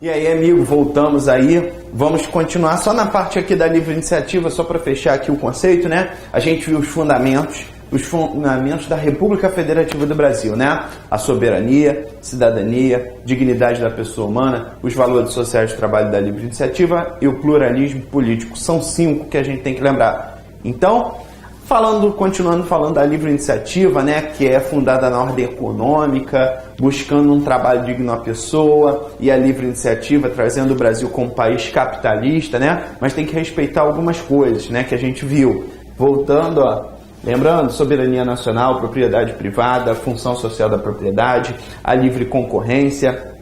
E aí, amigo, voltamos aí, vamos continuar só na parte aqui da livre iniciativa, só para fechar aqui o conceito, né? A gente viu os fundamentos da República Federativa do Brasil, né? A soberania, cidadania, dignidade da pessoa humana, os valores sociais do trabalho da livre iniciativa e o pluralismo político. São 5 que a gente tem que lembrar. Então, continuando falando da livre iniciativa, né, que é fundada na ordem econômica, buscando um trabalho digno à pessoa, e a livre iniciativa trazendo o Brasil como país capitalista, né, mas tem que respeitar algumas coisas, né, que a gente viu. Voltando, lembrando, soberania nacional, propriedade privada, a função social da propriedade, a livre concorrência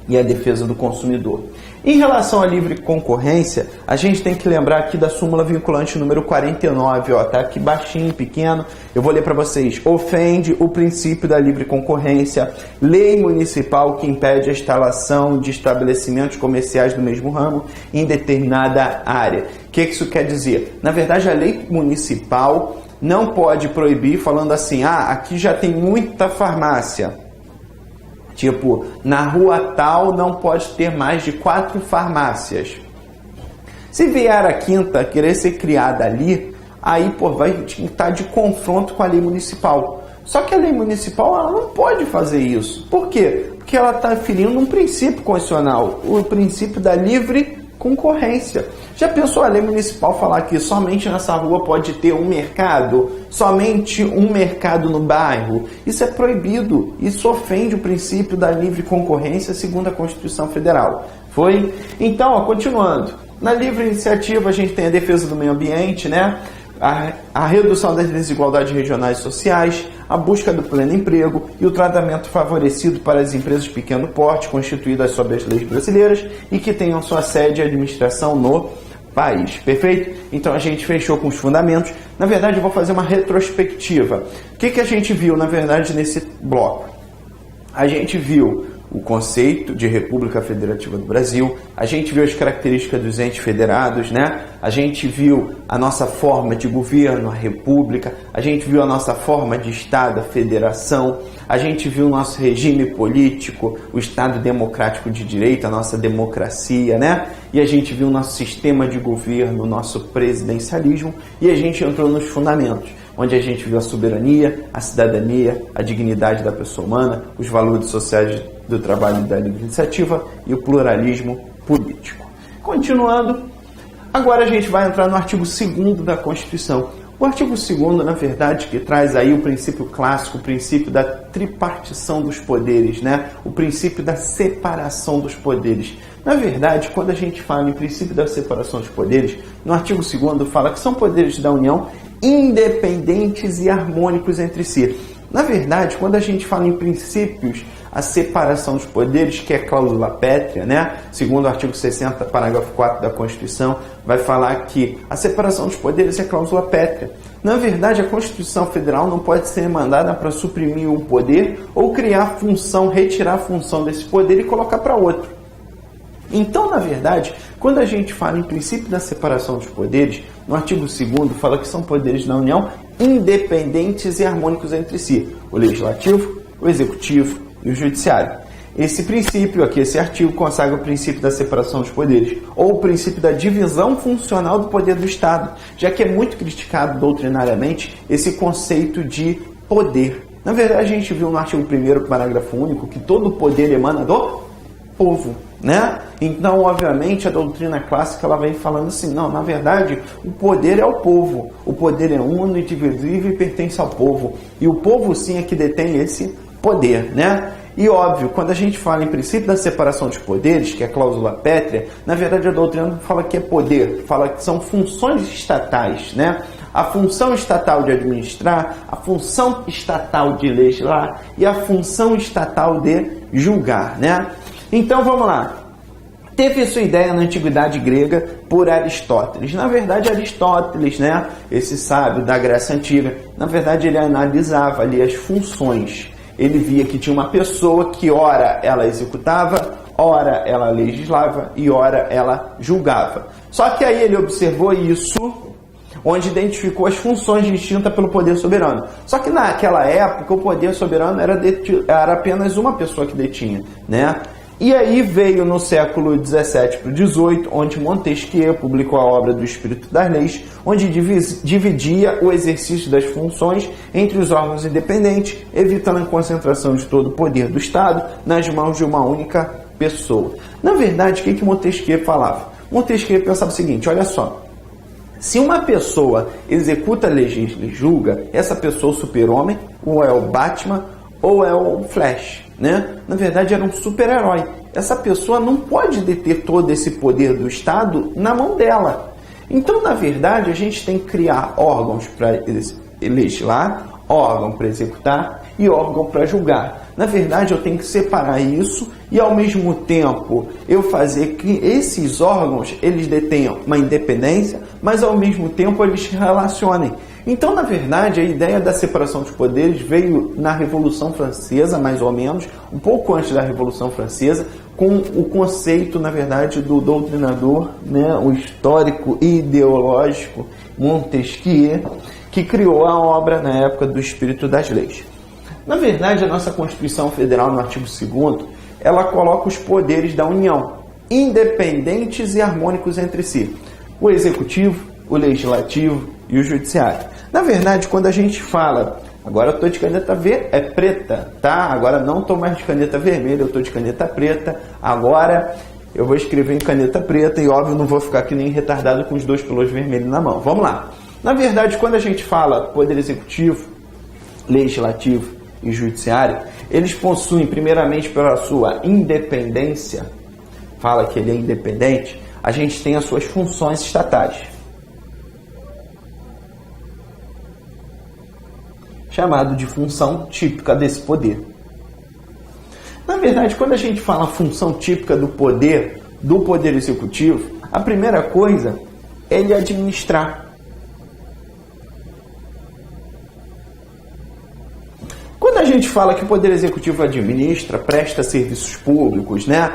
e a defesa do consumidor. Em relação à livre concorrência, a gente tem que lembrar aqui da súmula vinculante número 49, tá aqui baixinho, pequeno, eu vou ler para vocês. Ofende o princípio da livre concorrência, lei municipal que impede a instalação de estabelecimentos comerciais do mesmo ramo em determinada área. O que isso quer dizer? Na verdade, a lei municipal não pode proibir falando assim, aqui já tem muita farmácia. Tipo, na rua tal não pode ter mais de 4 farmácias. Se vier a quinta querer ser criada ali, aí vai estar de confronto com a lei municipal. Só que a lei municipal ela não pode fazer isso. Por quê? Porque ela está ferindo um princípio constitucional, o princípio da livre concorrência. Já pensou a lei municipal falar que somente nessa rua pode ter um mercado? Somente um mercado no bairro? Isso é proibido. Isso ofende o princípio da livre concorrência segundo a Constituição Federal. Foi? Então, continuando. Na livre iniciativa a gente tem a defesa do meio ambiente, né? A redução das desigualdades regionais e sociais, a busca do pleno emprego e o tratamento favorecido para as empresas de pequeno porte constituídas sob as leis brasileiras e que tenham sua sede e administração no país. Perfeito? Então a gente fechou com os fundamentos. Na verdade, eu vou fazer uma retrospectiva. O que a gente viu, na verdade, nesse bloco? A gente viu o conceito de República Federativa do Brasil, a gente viu as características dos entes federados, né? A gente viu a nossa forma de governo, a república, a gente viu a nossa forma de Estado, a federação, a gente viu o nosso regime político, o Estado democrático de direito, a nossa democracia, né? E a gente viu o nosso sistema de governo, o nosso presidencialismo, e a gente entrou nos fundamentos, onde a gente viu a soberania, a cidadania, a dignidade da pessoa humana, os valores sociais do trabalho da livre iniciativa e o pluralismo político. Continuando, agora a gente vai entrar no artigo 2º da Constituição. O artigo 2º, na verdade, que traz aí o princípio clássico, o princípio da tripartição dos poderes, né? O princípio da separação dos poderes. Na verdade, quando a gente fala em princípio da separação dos poderes, no artigo 2º fala que são poderes da União independentes e harmônicos entre si. Na verdade, quando a gente fala em princípios, a separação dos poderes, que é cláusula pétrea, né? Segundo o artigo 60, parágrafo 4 da Constituição, vai falar que a separação dos poderes é cláusula pétrea. Na verdade, a Constituição Federal não pode ser mandada para suprimir um poder ou criar função, retirar a função desse poder e colocar para outro. Então, na verdade, quando a gente fala em princípio da separação dos poderes, no artigo 2º fala que são poderes da União independentes e harmônicos entre si, o Legislativo, o Executivo e o Judiciário. Esse princípio aqui, esse artigo, consagra o princípio da separação dos poderes, ou o princípio da divisão funcional do poder do Estado, já que é muito criticado doutrinariamente esse conceito de poder. Na verdade, a gente viu no artigo 1º, parágrafo único, que todo poder emana do povo, né? Então, obviamente, a doutrina clássica ela vem falando assim, não, na verdade, o poder é o povo, o poder é uno, indivisível e pertence ao povo, e o povo sim é que detém esse poder, né? E óbvio, quando a gente fala em princípio da separação dos poderes, que é a cláusula pétrea, na verdade a doutrina não fala que é poder, fala que são funções estatais, né? A função estatal de administrar, a função estatal de legislar e a função estatal de julgar, né? Então vamos lá. Teve sua ideia na antiguidade grega por Aristóteles. Na verdade, Aristóteles, né, esse sábio da Grécia Antiga, na verdade ele analisava ali as funções. Ele via que tinha uma pessoa que ora ela executava, ora ela legislava e ora ela julgava. Só que aí ele observou isso, onde identificou as funções distintas pelo poder soberano. Só que naquela época o poder soberano era apenas uma pessoa que detinha, né? E aí veio no século XVII para o XVIII, onde Montesquieu publicou a obra do Espírito das Leis, onde dividia o exercício das funções entre os órgãos independentes, evitando a concentração de todo o poder do Estado nas mãos de uma única pessoa. Na verdade, o que Montesquieu falava? Montesquieu pensava o seguinte, olha só, se uma pessoa executa legisla e julga, essa pessoa é o super-homem, ou é o Batman, ou é o Flash, né? Na verdade, era um super-herói. Essa pessoa não pode deter todo esse poder do Estado na mão dela. Então, na verdade, a gente tem que criar órgãos para legislar, órgão para executar e órgão para julgar. Na verdade, eu tenho que separar isso e, ao mesmo tempo, eu fazer que esses órgãos eles detenham uma independência, mas, ao mesmo tempo, eles se relacionem. Então, na verdade, a ideia da separação dos poderes veio na Revolução Francesa, mais ou menos, um pouco antes da Revolução Francesa, com o conceito, na verdade, do doutrinador, né, o histórico e ideológico Montesquieu, que criou a obra na época do Espírito das Leis. Na verdade, a nossa Constituição Federal, no artigo 2º, ela coloca os poderes da União, independentes e harmônicos entre si. O Executivo, o Legislativo e o Judiciário. Na verdade, quando a gente fala, agora eu estou de caneta preta, tá? Agora não estou mais de caneta vermelha, eu estou de caneta preta. Agora eu vou escrever em caneta preta e, óbvio, não vou ficar aqui nem retardado com os dois pilões vermelhos na mão. Vamos lá. Na verdade, quando a gente fala Poder Executivo, Legislativo e Judiciário, eles possuem, primeiramente, pela sua independência, fala que ele é independente, a gente tem as suas funções estatais, chamado de função típica desse poder. Na verdade, quando a gente fala função típica do Poder Executivo, a primeira coisa é ele administrar. Quando a gente fala que o Poder Executivo administra, presta serviços públicos, né?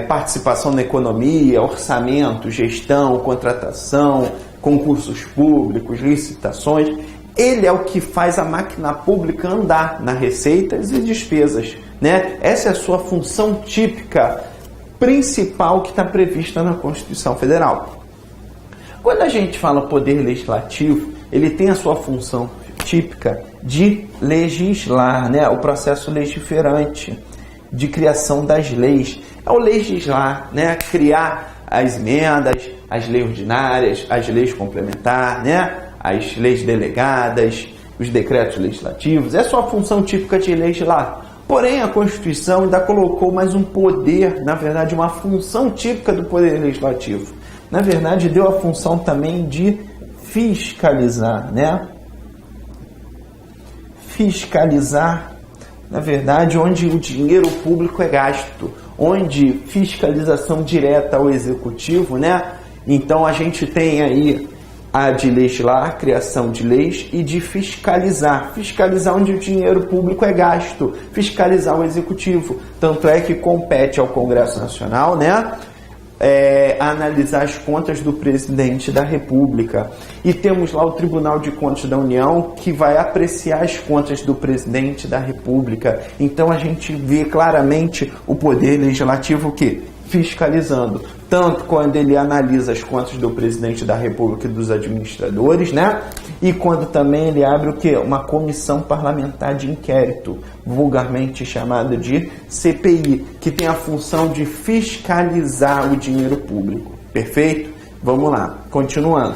Participação na economia, orçamento, gestão, contratação, concursos públicos, licitações, ele é o que faz a máquina pública andar nas receitas e despesas, né? Essa é a sua função típica principal que está prevista na Constituição Federal. Quando a gente fala Poder Legislativo, ele tem a sua função típica de legislar, né? O processo legiferante de criação das leis. É o legislar, né? Criar as emendas, as leis ordinárias, as leis complementares, né? As leis delegadas, os decretos legislativos. É a sua função típica de legislar. Porém, a Constituição ainda colocou mais um poder, na verdade, uma função típica do Poder Legislativo. Na verdade, deu a função também de fiscalizar, né? Fiscalizar, na verdade, onde o dinheiro público é gasto, onde fiscalização direta ao Executivo, né? Então, a gente tem aí a de legislar, criação de leis, e de fiscalizar. Fiscalizar onde o dinheiro público é gasto, fiscalizar o Executivo. Tanto é que compete ao Congresso Nacional, né? Analisar as contas do presidente da República. E temos lá o Tribunal de Contas da União, que vai apreciar as contas do presidente da República. Então a gente vê claramente o Poder Legislativo que fiscalizando, tanto quando ele analisa as contas do presidente da República e dos administradores, né? E quando também ele abre o quê? Uma comissão parlamentar de inquérito, vulgarmente chamada de CPI, que tem a função de fiscalizar o dinheiro público. Perfeito? Vamos lá, continuando.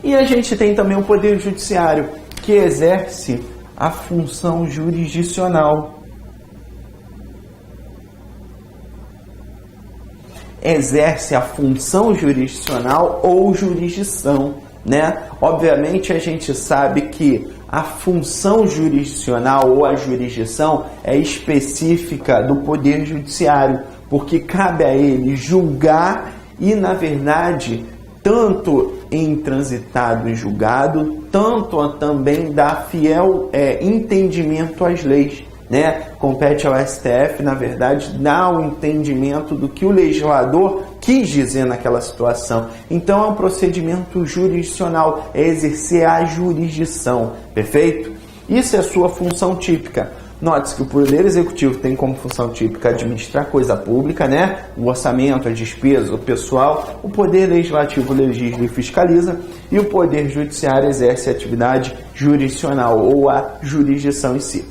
E a gente tem também o Poder Judiciário, que exerce a função jurisdicional. Exerce a função jurisdicional ou jurisdição, né? Obviamente a gente sabe que a função jurisdicional ou a jurisdição é específica do Poder Judiciário, porque cabe a ele julgar e, na verdade, tanto em transitado e julgado, tanto também dar fiel entendimento às leis, né? Compete ao STF, na verdade, dar o entendimento do que o legislador quis dizer naquela situação. Então é um procedimento jurisdicional, é exercer a jurisdição, perfeito? Isso é a sua função típica. Note-se que o Poder Executivo tem como função típica administrar coisa pública, né? O orçamento, a despesa, o pessoal. O Poder Legislativo legisla e fiscaliza. E o Poder Judiciário exerce a atividade jurisdicional ou a jurisdição em si.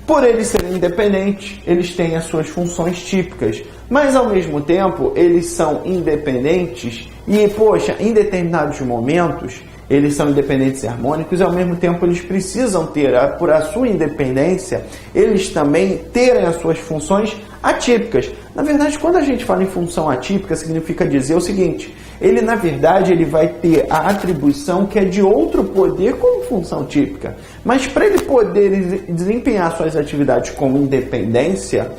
Por eles serem independentes, eles têm as suas funções típicas. Mas, ao mesmo tempo, eles são independentes e, poxa, em determinados momentos, eles são independentes e harmônicos e, ao mesmo tempo, eles precisam ter, por a sua independência, eles também terem as suas funções atípicas. Na verdade, quando a gente fala em função atípica, significa dizer o seguinte: ele, na verdade, ele vai ter a atribuição que é de outro poder como função típica. Mas, para ele poder desempenhar suas atividades com independência,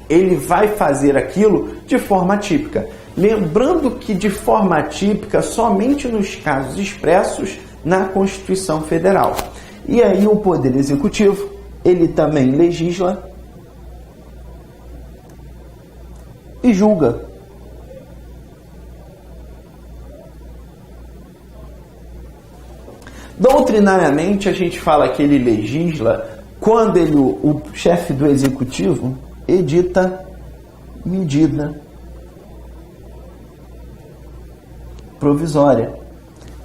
ele vai fazer aquilo de forma atípica. Lembrando que de forma atípica somente nos casos expressos na Constituição Federal. E aí o Poder Executivo, ele também legisla e julga. Doutrinariamente, a gente fala que ele legisla quando o chefe do Executivo edita medida provisória,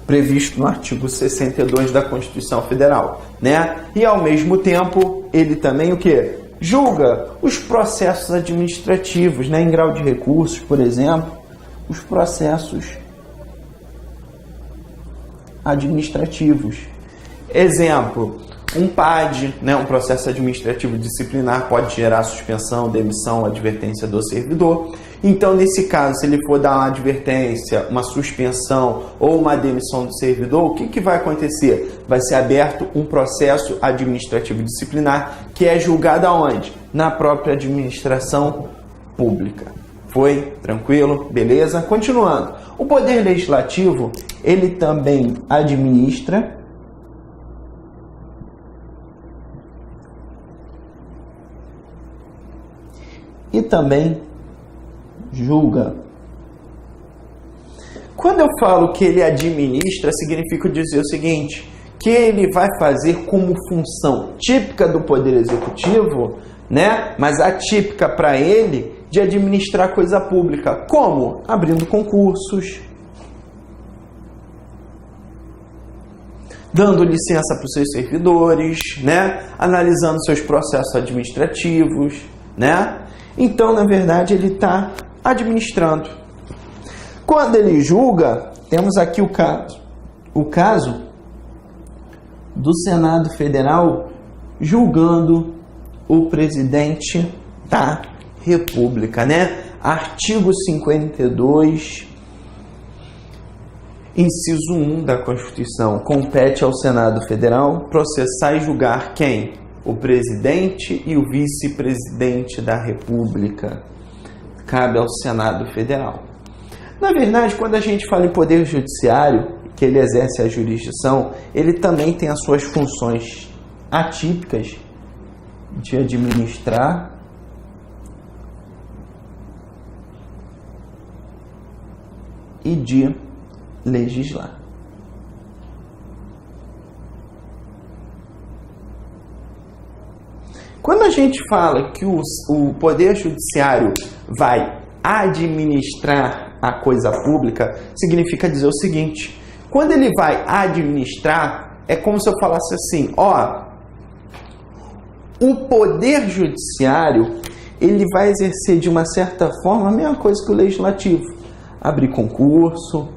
previsto no artigo 62 da Constituição Federal, né? E ao mesmo tempo, ele também o quê? Julga os processos administrativos, né? Em grau de recursos, por exemplo, os processos administrativos. Exemplo, um PAD, né? Um processo administrativo disciplinar pode gerar suspensão, demissão, advertência do servidor. Então, nesse caso, se ele for dar uma advertência, uma suspensão ou uma demissão do servidor, o que vai acontecer? Vai ser aberto um processo administrativo disciplinar que é julgado aonde? Na própria administração pública. Foi? Tranquilo? Beleza? Continuando. O Poder Legislativo, ele também administra e também julga. Quando eu falo que ele administra, significa dizer o seguinte, que ele vai fazer como função típica do Poder Executivo, né? Mas atípica para ele, de administrar coisa pública. Como? Abrindo concursos, dando licença para os seus servidores, né? Analisando seus processos administrativos, né? Então, na verdade, ele está administrando. Quando ele julga, temos aqui o caso do Senado Federal julgando o presidente da República, né? Artigo 52, inciso 1 da Constituição. Compete ao Senado Federal processar e julgar quem? O presidente e o vice-presidente da República. Cabe ao Senado Federal. Na verdade, quando a gente fala em Poder Judiciário, que ele exerce a jurisdição, ele também tem as suas funções atípicas de administrar e de legislar. Quando a gente fala que o Poder Judiciário vai administrar a coisa pública, significa dizer o seguinte: quando ele vai administrar, é como se eu falasse assim, ó, o Poder Judiciário, ele vai exercer de uma certa forma a mesma coisa que o Legislativo. Abrir concurso,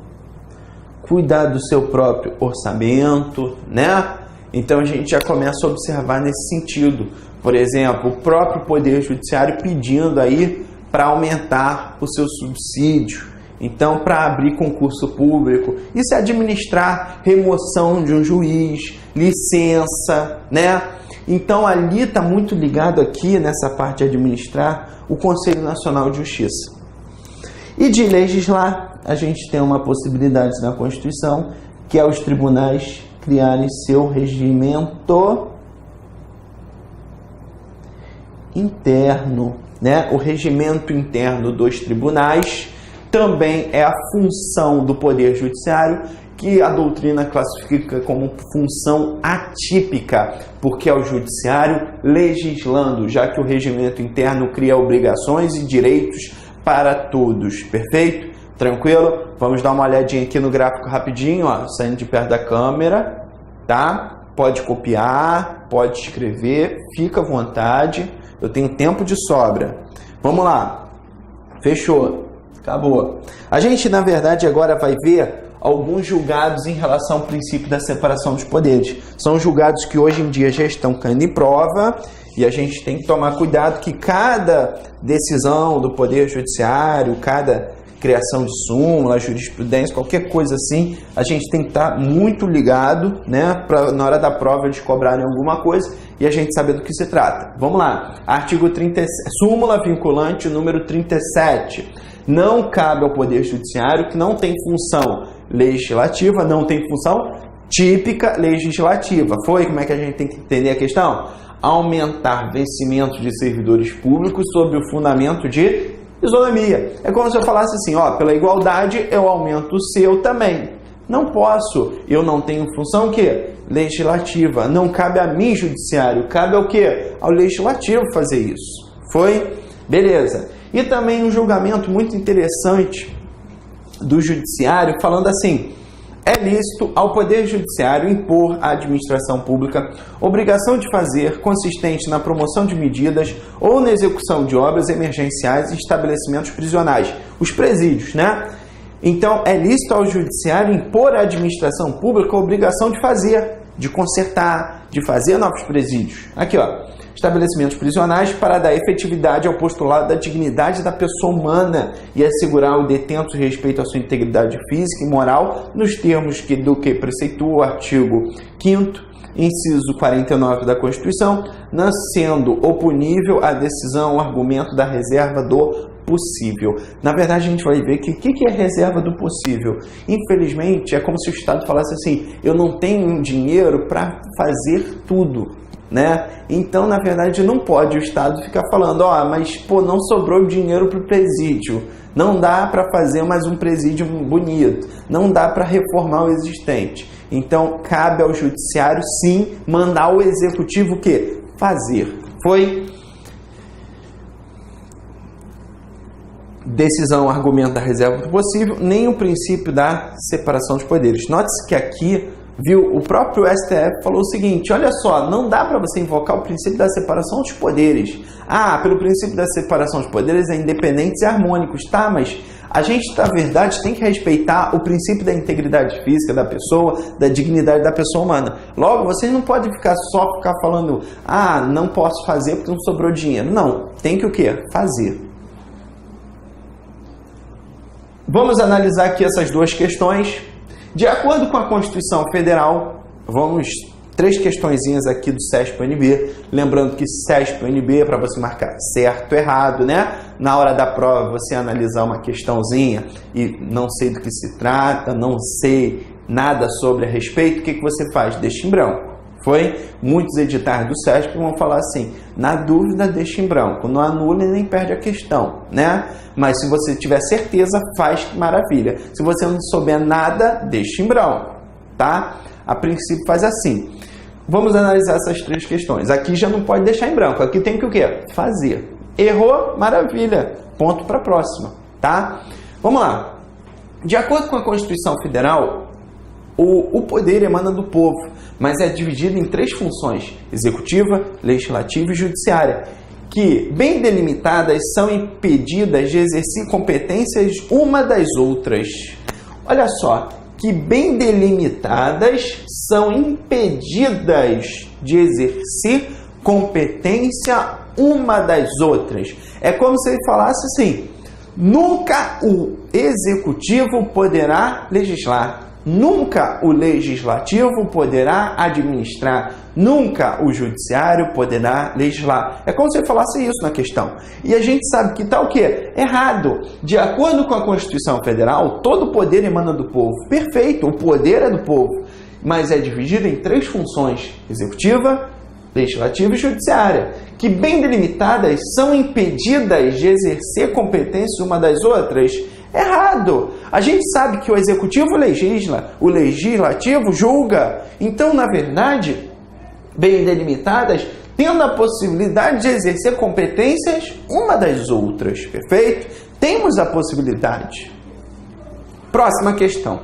cuidar do seu próprio orçamento, né? Então a gente já começa a observar nesse sentido. Por exemplo, o próprio Poder Judiciário pedindo aí para aumentar o seu subsídio. Então, para abrir concurso público, isso é administrar remoção de um juiz, licença, né? Então, ali está muito ligado aqui, nessa parte de administrar, o Conselho Nacional de Justiça. E de legislar, a gente tem uma possibilidade na Constituição, que é os tribunais criarem seu regimento interno, né? O regimento interno dos tribunais também é a função do Poder Judiciário que a doutrina classifica como função atípica, porque é o judiciário legislando, já que o regimento interno cria obrigações e direitos para todos. Perfeito? Tranquilo? Vamos dar uma olhadinha aqui no gráfico rapidinho, ó, saindo de perto da câmera, tá? Pode copiar, pode escrever, fica à vontade, eu tenho tempo de sobra. Vamos lá, fechou, acabou. A gente, na verdade, agora vai ver alguns julgados em relação ao princípio da separação dos poderes. São julgados que hoje em dia já estão caindo em prova e a gente tem que tomar cuidado que cada decisão do Poder Judiciário, cada criação de súmula, jurisprudência, qualquer coisa assim, a gente tem que estar muito ligado, né, para na hora da prova eles cobrarem alguma coisa e a gente saber do que se trata. Vamos lá, artigo 37, súmula vinculante número 37. Não cabe ao Poder Judiciário, que não tem função legislativa, não tem função típica legislativa. Foi? Como é que a gente tem que entender a questão? Aumentar vencimentos de servidores públicos sob o fundamento de isonomia. É como se eu falasse assim, ó, pela igualdade eu aumento o seu também. Não posso, eu não tenho função o quê? Legislativa. Não cabe a mim, judiciário, cabe ao quê? Ao legislativo fazer isso. Foi? Beleza. E também um julgamento muito interessante do judiciário, falando assim, é lícito ao Poder Judiciário impor à administração pública obrigação de fazer consistente na promoção de medidas ou na execução de obras emergenciais e estabelecimentos prisionais, os presídios, né? Então, é lícito ao Judiciário impor à administração pública a obrigação de fazer, de consertar, de fazer novos presídios. Aqui, ó, estabelecimentos prisionais para dar efetividade ao postulado da dignidade da pessoa humana e assegurar o detento respeito à sua integridade física e moral nos termos do que preceitua o artigo 5º, inciso 49 da Constituição, não sendo oponível à decisão ou argumento da reserva do possível. Na verdade, a gente vai ver que o que é reserva do possível? Infelizmente, é como se o Estado falasse assim, eu não tenho dinheiro para fazer tudo, né? Então, na verdade, não pode o Estado ficar falando, ó, mas pô, não sobrou dinheiro para o presídio, não dá para fazer mais um presídio bonito, não dá para reformar o existente. Então, cabe ao judiciário, sim, mandar o executivo o quê? Fazer. Foi? Decisão, argumento da reserva do possível, nem o princípio da separação dos poderes. Note-se que aqui, viu, o próprio STF falou o seguinte, olha só, não dá para você invocar o princípio da separação dos poderes. Ah, pelo princípio da separação dos poderes é independentes e harmônicos, tá, mas a gente, na verdade, tem que respeitar o princípio da integridade física da pessoa, da dignidade da pessoa humana. Logo, vocês não podem ficar falando, ah, não posso fazer porque não sobrou dinheiro. Não, tem que o quê? Fazer. Vamos analisar aqui essas duas questões. De acordo com a Constituição Federal, vamos 3 questõezinhas aqui do CESP-UNB. Lembrando que CESP-UNB é para você marcar certo ou errado, né? Na hora da prova, você analisar uma questãozinha e não sei do que se trata, não sei nada sobre a respeito, o que você faz? Deixa em branco. Foi? Muitos editais do CESP vão falar assim, na dúvida, deixa em branco. Não anula e nem perde a questão, né? Mas se você tiver certeza, faz maravilha. Se você não souber nada, deixa em branco, tá? A princípio faz assim. Vamos analisar essas 3 questões. Aqui já não pode deixar em branco. Aqui tem que o quê? Fazer. Errou? Maravilha. Ponto para a próxima, tá? Vamos lá. De acordo com a Constituição Federal, o poder emana do povo, mas é dividido em 3 funções, executiva, legislativa e judiciária, que, bem delimitadas, são impedidas de exercer competências uma das outras. Olha só, que bem delimitadas são impedidas de exercer competência uma das outras. É como se ele falasse assim, nunca o executivo poderá legislar, nunca o legislativo poderá administrar, nunca o judiciário poderá legislar. É como se ele falasse isso na questão. E a gente sabe que está o quê? Errado. De acordo com a Constituição Federal, todo poder emana do povo. Perfeito, o poder é do povo. Mas é dividido em 3 funções, executiva, legislativa e judiciária, que bem delimitadas são impedidas de exercer competências uma das outras. Errado! A gente sabe que o executivo legisla, o legislativo julga. Então, na verdade, bem delimitadas, tendo a possibilidade de exercer competências uma das outras. Perfeito? Temos a possibilidade. Próxima questão.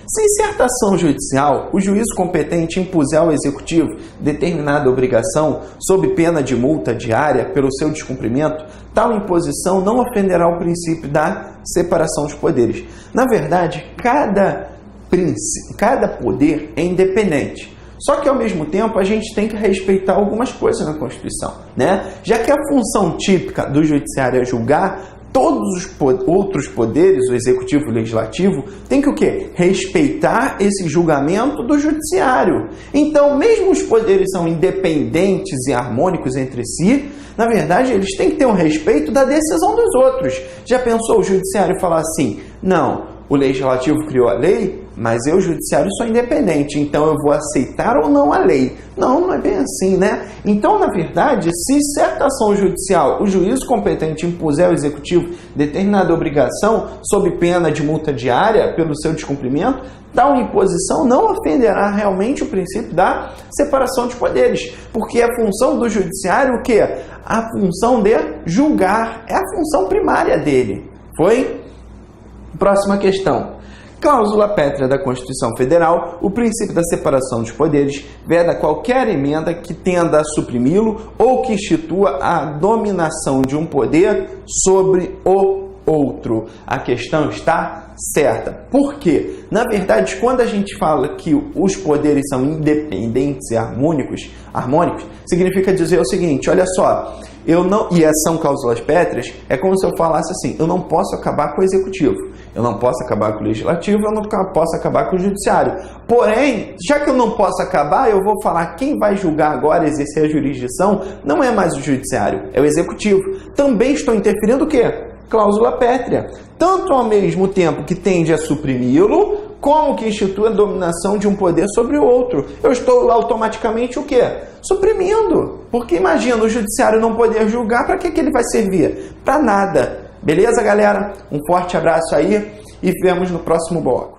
Se em certa ação judicial o juízo competente impuser ao executivo determinada obrigação sob pena de multa diária pelo seu descumprimento, tal imposição não ofenderá o princípio da separação dos poderes. Na verdade, cada poder é independente. Só que, ao mesmo tempo, a gente tem que respeitar algumas coisas na Constituição, né? Já que a função típica do judiciário é julgar, todos os outros poderes, o executivo e o legislativo, tem que o quê? Respeitar esse julgamento do judiciário. Então, mesmo os poderes são independentes e harmônicos entre si, na verdade, eles têm que ter um respeito da decisão dos outros. Já pensou o judiciário falar assim, não, o legislativo criou a lei, mas eu, judiciário, sou independente, então eu vou aceitar ou não a lei. Não, não é bem assim, né? Então, na verdade, se certa ação judicial, o juízo competente impuser ao executivo determinada obrigação sob pena de multa diária pelo seu descumprimento, tal imposição não ofenderá realmente o princípio da separação de poderes, porque a função do judiciário, o quê? A função de julgar, é a função primária dele. Foi? Próxima questão. Cláusula pétrea da Constituição Federal, o princípio da separação dos poderes veda qualquer emenda que tenda a suprimi-lo ou que institua a dominação de um poder sobre o outro. A questão está certa. Por quê? Na verdade, quando a gente fala que os poderes são independentes e harmônicos, significa dizer o seguinte, olha só, e são cláusulas pétreas, é como se eu falasse assim, eu não posso acabar com o executivo, eu não posso acabar com o legislativo, eu não posso acabar com o judiciário. Porém, já que eu não posso acabar, eu vou falar quem vai julgar agora, exercer a jurisdição, não é mais o judiciário, é o executivo. Também estou interferindo o quê? Cláusula pétrea. Tanto ao mesmo tempo que tende a suprimi-lo, como que institui a dominação de um poder sobre o outro. Eu estou automaticamente o quê? Suprimindo. Porque imagina o judiciário não poder julgar, para que ele vai servir? Para nada. Beleza, galera? Um forte abraço aí e vemos no próximo bloco.